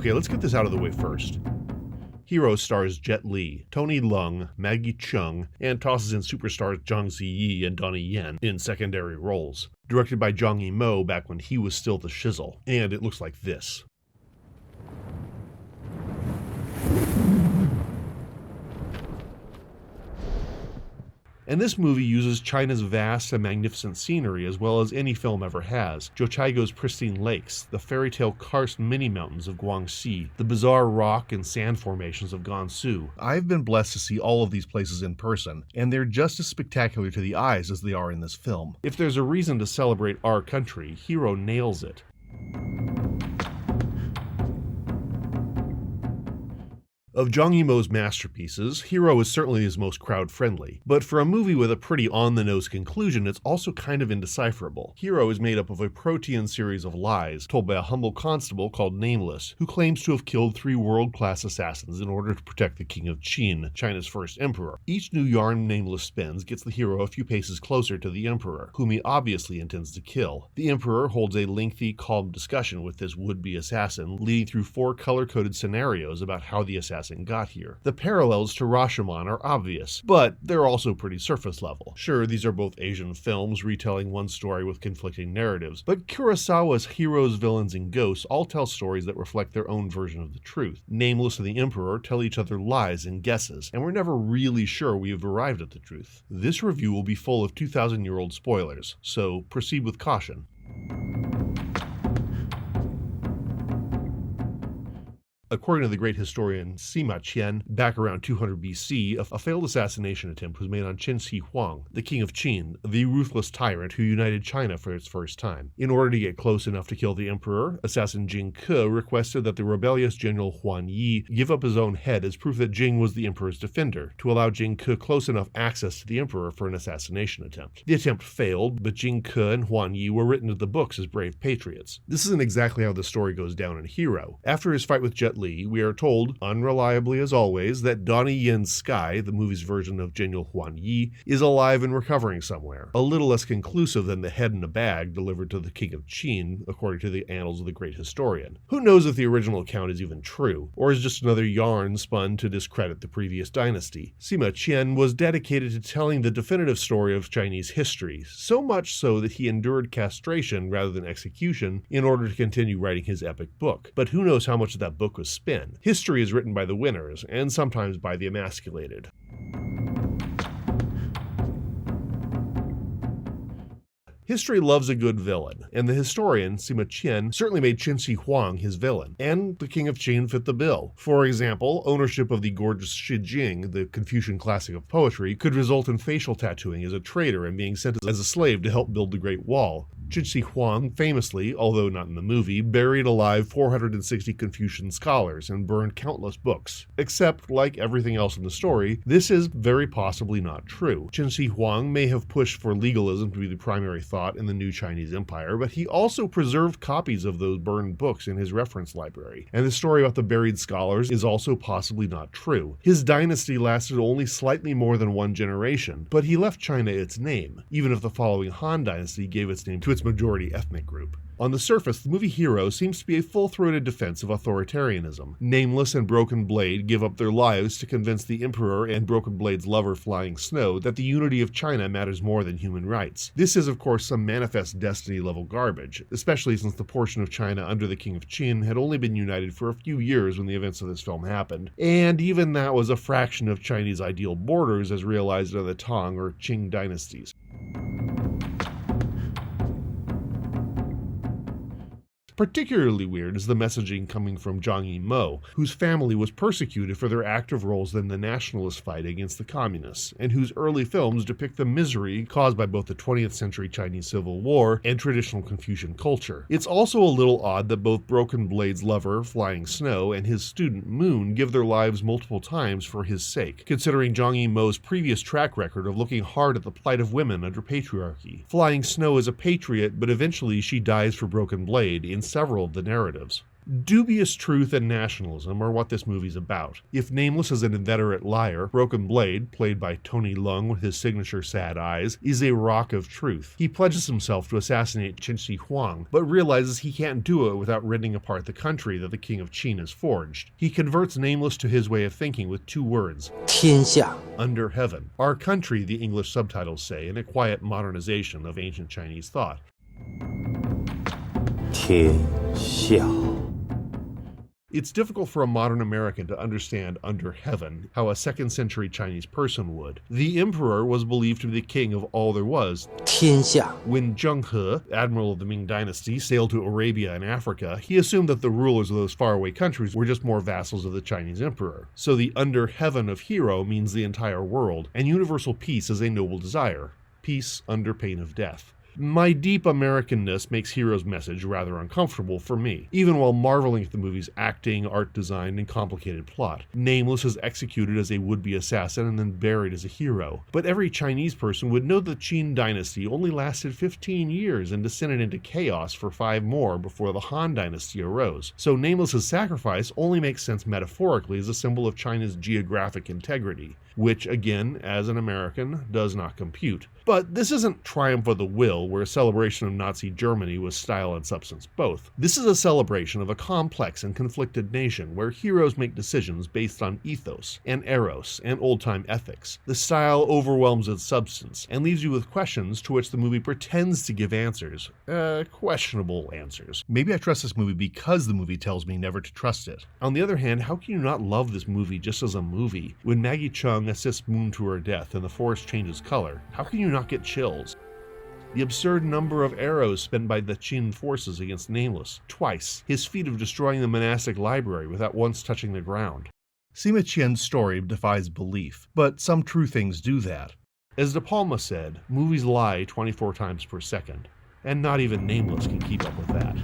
Okay, let's get this out of the way first. Hero stars Jet Li, Tony Leung, Maggie Cheung, and tosses in superstars Zhang Ziyi and Donny Yen in secondary roles. Directed by Zhang Yimou back when he was still the shizzle. And it looks like this. And this movie uses China's vast and magnificent scenery as well as any film ever has. Jiuqiaguo's pristine lakes, the fairy tale karst mini-mountains of Guangxi, the bizarre rock and sand formations of Gansu. I've been blessed to see all of these places in person, and they're just as spectacular to the eyes as they are in this film. If there's a reason to celebrate our country, Hero nails it. Of Zhang Yimou's masterpieces, Hero is certainly his most crowd-friendly, but for a movie with a pretty on-the-nose conclusion, it's also kind of indecipherable. Hero is made up of a protean series of lies told by a humble constable called Nameless, who claims to have killed 3 world-class assassins in order to protect the King of Qin, China's first emperor. Each new yarn Nameless spins gets the hero a few paces closer to the emperor, whom he obviously intends to kill. The emperor holds a lengthy, calm discussion with this would-be assassin, leading through 4 color-coded scenarios about how the assassin got here. The parallels to Rashomon are obvious, but they're also pretty surface level. Sure, these are both Asian films retelling one story with conflicting narratives, but Kurosawa's heroes, villains, and ghosts all tell stories that reflect their own version of the truth. Nameless and the Emperor tell each other lies and guesses, and we're never really sure we have arrived at the truth. This review will be full of 2,000-year-old spoilers, so proceed with caution. According to the great historian Sima Qian, back around 200 BC, a failed assassination attempt was made on Qin Shi Huang, the king of Qin, the ruthless tyrant who united China for its first time. In order to get close enough to kill the emperor, assassin Jing Ke requested that the rebellious general Huan Yi give up his own head as proof that Jing was the emperor's defender, to allow Jing Ke close enough access to the emperor for an assassination attempt. The attempt failed, but Jing Ke and Huan Yi were written to the books as brave patriots. This isn't exactly how the story goes down in Hero. After his fight with Jet Li, we are told, unreliably as always, that Donny Yen's Sky, the movie's version of General Huan Yi, is alive and recovering somewhere. A little less conclusive than the head in a bag delivered to the King of Qin, according to the annals of the great historian. Who knows if the original account is even true, or is just another yarn spun to discredit the previous dynasty. Sima Qian was dedicated to telling the definitive story of Chinese history, so much so that he endured castration rather than execution in order to continue writing his epic book. But who knows how much of that book was spin? History is written by the winners, and sometimes by the emasculated. History loves a good villain, and the historian, Sima Qian, certainly made Qin Shi Huang his villain, and the King of Qin fit the bill. For example, ownership of the gorgeous Shi Jing, the Confucian classic of poetry, could result in facial tattooing as a traitor and being sent as a slave to help build the Great Wall. Qin Shi Huang famously, although not in the movie, buried alive 460 Confucian scholars and burned countless books. Except, like everything else in the story, this is very possibly not true. Qin Shi Huang may have pushed for legalism to be the primary thought in the new Chinese empire, but he also preserved copies of those burned books in his reference library. And the story about the buried scholars is also possibly not true. His dynasty lasted only slightly more than 1 generation, but he left China its name, even if the following Han dynasty gave its name to its majority ethnic group. On the surface, the movie Hero seems to be a full-throated defense of authoritarianism. Nameless and Broken Blade give up their lives to convince the Emperor and Broken Blade's lover Flying Snow that the unity of China matters more than human rights. This is, of course, some manifest destiny-level garbage, especially since the portion of China under the King of Qin had only been united for a few years when the events of this film happened, and even that was a fraction of Chinese ideal borders as realized under the Tang or Qing dynasties. Particularly weird is the messaging coming from Zhang Yimou, whose family was persecuted for their active roles in the nationalist fight against the communists, and whose early films depict the misery caused by both the 20th century Chinese Civil War and traditional Confucian culture. It's also a little odd that both Broken Blade's lover, Flying Snow, and his student, Moon, give their lives multiple times for his sake, considering Zhang Yimou's previous track record of looking hard at the plight of women under patriarchy. Flying Snow is a patriot, but eventually she dies for Broken Blade, several of the narratives. Dubious truth and nationalism are what this movie's about. If Nameless is an inveterate liar, Broken Blade, played by Donny Leung with his signature sad eyes, is a rock of truth. He pledges himself to assassinate Qin Shi Huang, but realizes he can't do it without rending apart the country that the King of Qin has forged. He converts Nameless to his way of thinking with two words: 天下. Under heaven. Our country, the English subtitles say, in a quiet modernization of ancient Chinese thought. 天下. It's difficult for a modern American to understand under heaven how a 2nd century Chinese person would. The emperor was believed to be the king of all there was. 天下. When Zheng He, admiral of the Ming dynasty, sailed to Arabia and Africa, he assumed that the rulers of those faraway countries were just more vassals of the Chinese emperor. So the under heaven of hero means the entire world, and universal peace is a noble desire. Peace under pain of death. My deep Americanness makes Hero's message rather uncomfortable for me, even while marveling at the movie's acting, art design, and complicated plot. Nameless is executed as a would-be assassin and then buried as a hero. But every Chinese person would know the Qin dynasty only lasted 15 years and descended into chaos for 5 more before the Han dynasty arose. So Nameless's sacrifice only makes sense metaphorically as a symbol of China's geographic integrity, which, again, as an American, does not compute. But this isn't Triumph of the Will, where a celebration of Nazi Germany was style and substance both. This is a celebration of a complex and conflicted nation where heroes make decisions based on ethos and eros and old-time ethics. The style overwhelms its substance and leaves you with questions to which the movie pretends to give answers. Questionable answers. Maybe I trust this movie because the movie tells me never to trust it. On the other hand, how can you not love this movie just as a movie? When Maggie Cheung assists Moon to her death and the forest changes color, how can you not get chills? The absurd number of arrows spent by the Qin forces against Nameless, twice, his feat of destroying the monastic library without once touching the ground. Sima Qian's story defies belief, but some true things do that. As De Palma said, movies lie 24 times per second, and not even Nameless can keep up with that.